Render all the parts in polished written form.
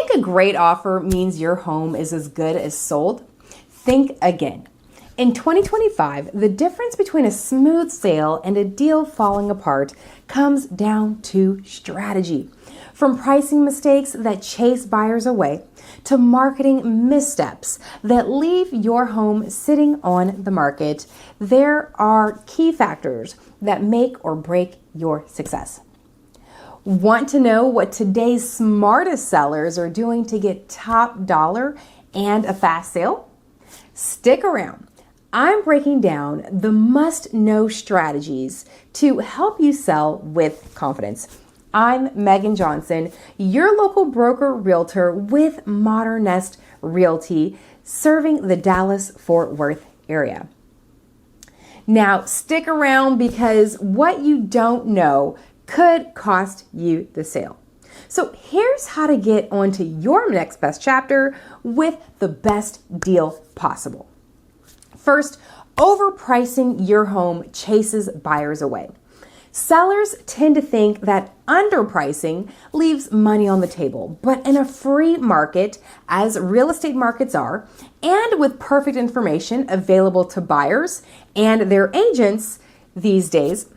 Think a great offer means your home is as good as sold? Think again. In 2025, the difference between a smooth sale and a deal falling apart comes down to strategy. From pricing mistakes that chase buyers away to marketing missteps that leave your home sitting on the market, there are key factors that make or break your success. Want to know what today's smartest sellers are doing to get top dollar and a fast sale? Stick around. I'm breaking down the must-know strategies to help you sell with confidence. I'm Megan Johnson, your local broker realtor with Modern Nest Realty, serving the Dallas-Fort Worth area. Now, stick around because what you don't know could cost you the sale. So here's how to get onto your next best chapter with the best deal possible. First, overpricing your home chases buyers away. Sellers tend to think that underpricing leaves money on the table, but in a free market, as real estate markets are, and with perfect information available to buyers and their agents these days,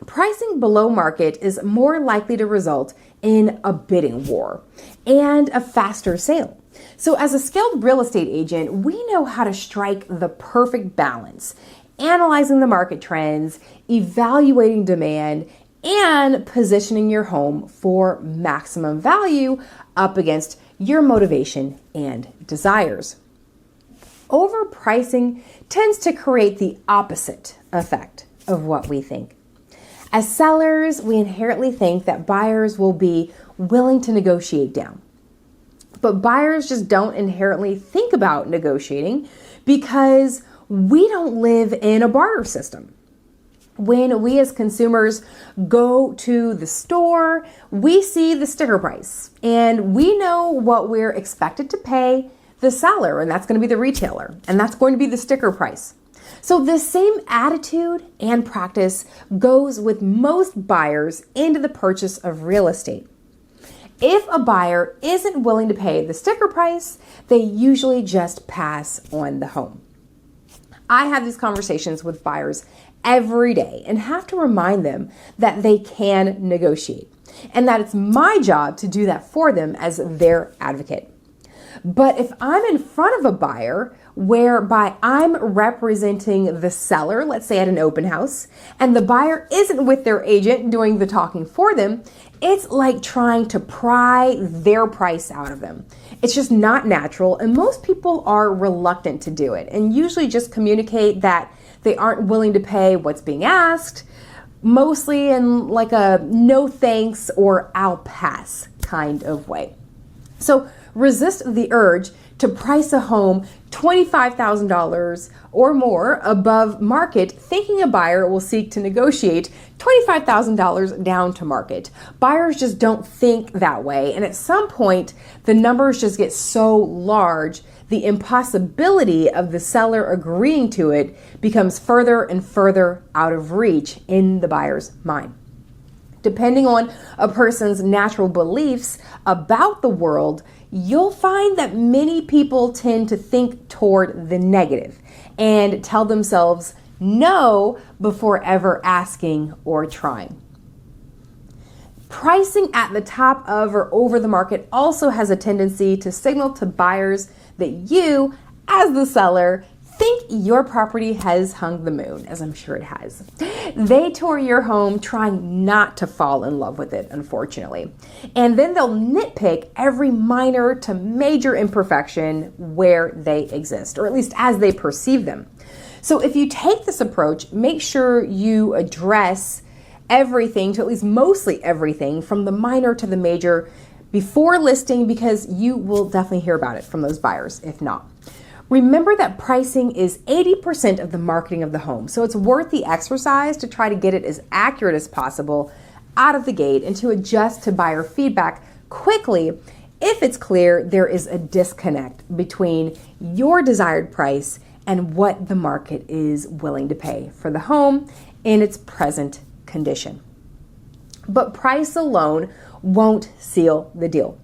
pricing below market is more likely to result in a bidding war and a faster sale. So as a skilled real estate agent, we know how to strike the perfect balance, analyzing the market trends, evaluating demand, and positioning your home for maximum value up against your motivation and desires. Overpricing tends to create the opposite effect of what we think. As sellers, we inherently think that buyers will be willing to negotiate down. But buyers just don't inherently think about negotiating because we don't live in a barter system. When we as consumers go to the store, we see the sticker price and we know what we're expected to pay the seller, and that's going to be the retailer, and that's going to be the sticker price. So the same attitude and practice goes with most buyers into the purchase of real estate. If a buyer isn't willing to pay the sticker price, they usually just pass on the home. I have these conversations with buyers every day and have to remind them that they can negotiate and that it's my job to do that for them as their advocate. But if I'm in front of a buyer whereby I'm representing the seller, let's say at an open house, and the buyer isn't with their agent doing the talking for them, it's like trying to pry their price out of them. It's just not natural, and most people are reluctant to do it and usually just communicate that they aren't willing to pay what's being asked, mostly in like a no thanks or I'll pass kind of way. So resist the urge to price a home $25,000 or more above market, thinking a buyer will seek to negotiate $25,000 down to market. Buyers just don't think that way, and at some point, the numbers just get so large, the impossibility of the seller agreeing to it becomes further and further out of reach in the buyer's mind. Depending on a person's natural beliefs about the world, you'll find that many people tend to think toward the negative and tell themselves no before ever asking or trying. Pricing at the top of or over the market also has a tendency to signal to buyers that you, as the seller, think your property has hung the moon, as I'm sure it has. They tour your home trying not to fall in love with it, unfortunately. And then they'll nitpick every minor to major imperfection where they exist, or at least as they perceive them. So if you take this approach, make sure you address everything, to at least mostly everything, from the minor to the major before listing, because you will definitely hear about it from those buyers, if not. Remember that pricing is 80% of the marketing of the home, so it's worth the exercise to try to get it as accurate as possible out of the gate and to adjust to buyer feedback quickly if it's clear there is a disconnect between your desired price and what the market is willing to pay for the home in its present condition. But price alone won't seal the deal.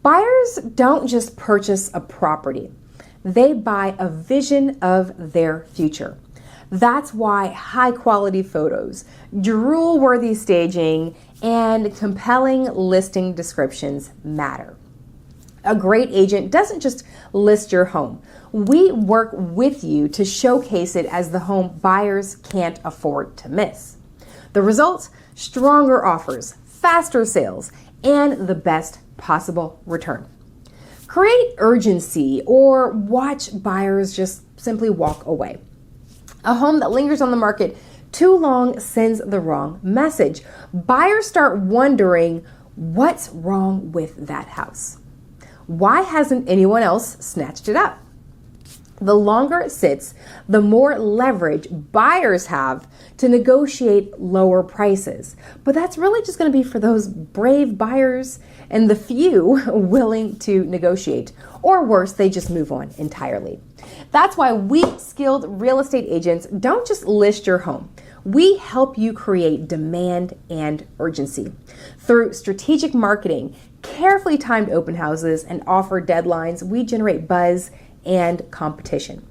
Buyers don't just purchase a property. They buy a vision of their future. That's why high quality photos, drool-worthy staging, and compelling listing descriptions matter. A great agent doesn't just list your home. We work with you to showcase it as the home buyers can't afford to miss. The results? Stronger offers, faster sales, and the best possible return. Create urgency or watch buyers just simply walk away. A home that lingers on the market too long sends the wrong message. Buyers start wondering, what's wrong with that house? Why hasn't anyone else snatched it up? The longer it sits, the more leverage buyers have to negotiate lower prices. But that's really just going to be for those brave buyers and the few willing to negotiate. Or worse, they just move on entirely. That's why we skilled real estate agents don't just list your home. We help you create demand and urgency. Through strategic marketing, carefully timed open houses, and offer deadlines, we generate buzz and competition.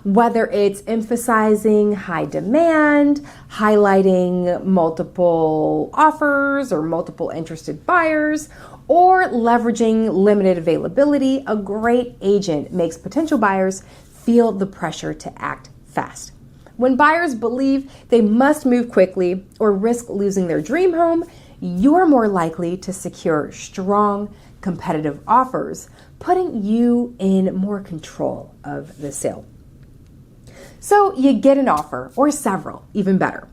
Whether it's emphasizing high demand, highlighting multiple offers or multiple interested buyers, or leveraging limited availability, a great agent makes potential buyers feel the pressure to act fast. When buyers believe they must move quickly or risk losing their dream home, you're more likely to secure strong, competitive offers, putting you in more control of the sale. So you get an offer, or several, even better.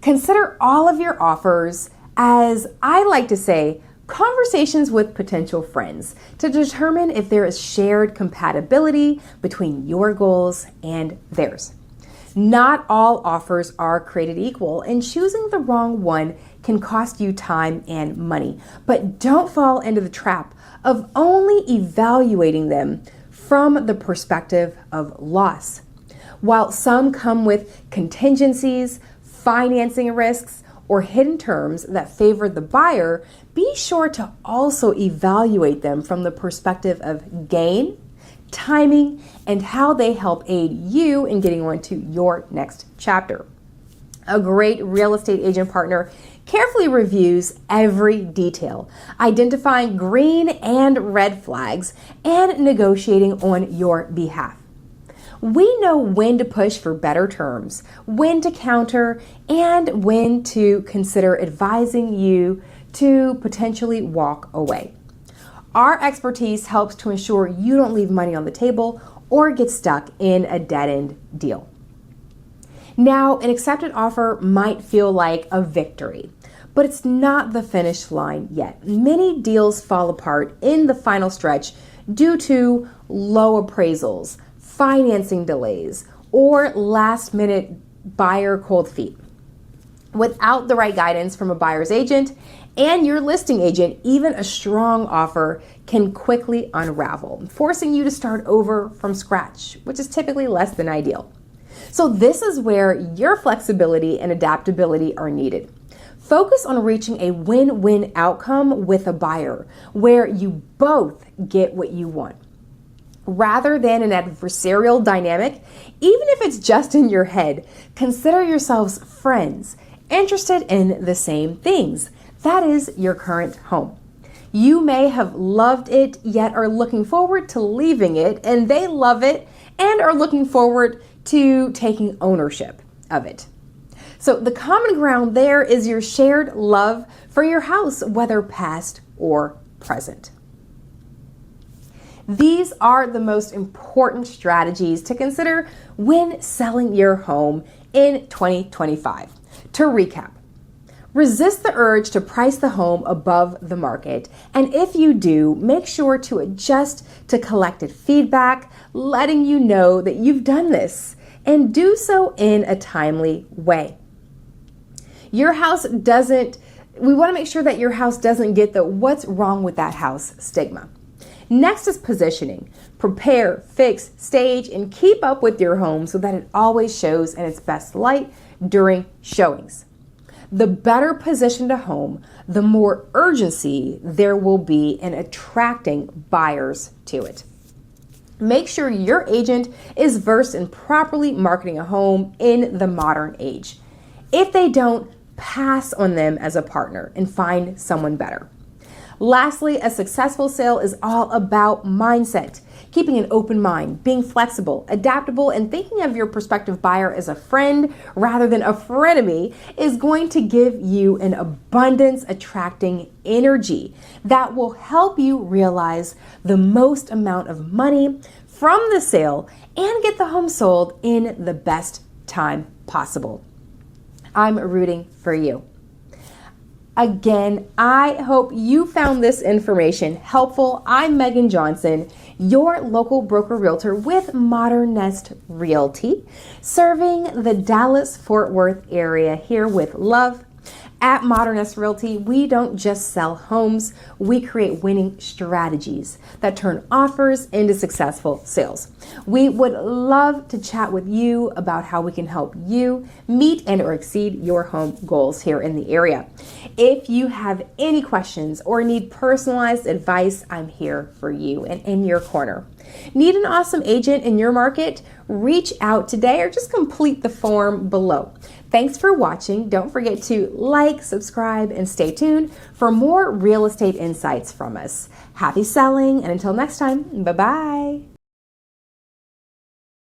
Consider all of your offers as, I like to say, conversations with potential friends to determine if there is shared compatibility between your goals and theirs. Not all offers are created equal, and choosing the wrong one can cost you time and money. But don't fall into the trap of only evaluating them from the perspective of loss. While some come with contingencies, financing risks, or hidden terms that favor the buyer, be sure to also evaluate them from the perspective of gain, timing, and how they help aid you in getting on to your next chapter. A great real estate agent partner carefully reviews every detail, identifying green and red flags and negotiating on your behalf. We know when to push for better terms, when to counter, and when to consider advising you to potentially walk away. Our expertise helps to ensure you don't leave money on the table or get stuck in a dead-end deal. Now, an accepted offer might feel like a victory, but it's not the finish line yet. Many deals fall apart in the final stretch due to low appraisals, financing delays, or last-minute buyer cold feet. Without the right guidance from a buyer's agent and your listing agent, even a strong offer can quickly unravel, forcing you to start over from scratch, which is typically less than ideal. So this is where your flexibility and adaptability are needed. Focus on reaching a win-win outcome with a buyer where you both get what you want. Rather than an adversarial dynamic, even if it's just in your head, consider yourselves friends, interested in the same things. That is your current home. You may have loved it, yet are looking forward to leaving it, and they love it and are looking forward to taking ownership of it. So the common ground there is your shared love for your house, whether past or present. These are the most important strategies to consider when selling your home in 2025. To recap, resist the urge to price the home above the market, and if you do, make sure to adjust to collected feedback, letting you know that you've done this, and do so in a timely way. We want to make sure that your house doesn't get the "what's wrong with that house" stigma. Next is positioning. Prepare, fix, stage, and keep up with your home so that it always shows in its best light during showings. the better positioned a home, the more urgency there will be in attracting buyers to it. Make sure your agent is versed in properly marketing a home in the modern age. If they don't, pass on them as a partner and find someone better. Lastly, a successful sale is all about mindset. Keeping an open mind, being flexible, adaptable, and thinking of your prospective buyer as a friend rather than a frenemy is going to give you an abundance attracting energy that will help you realize the most amount of money from the sale and get the home sold in the best time possible. I'm rooting for you. Again, I hope you found this information helpful. I'm Megan Johnson, your local broker realtor with Modern Nest Realty, serving the Dallas-Fort Worth area here with love. At Modern Nest Realty, we don't just sell homes, we create winning strategies that turn offers into successful sales. We would love to chat with you about how we can help you meet and or exceed your home goals here in the area. If you have any questions or need personalized advice, I'm here for you and in your corner. Need an awesome agent in your market? Reach out today or just complete the form below. Thanks for watching. Don't forget to like, subscribe, and stay tuned for more real estate insights from us. Happy selling, and until next time, bye-bye.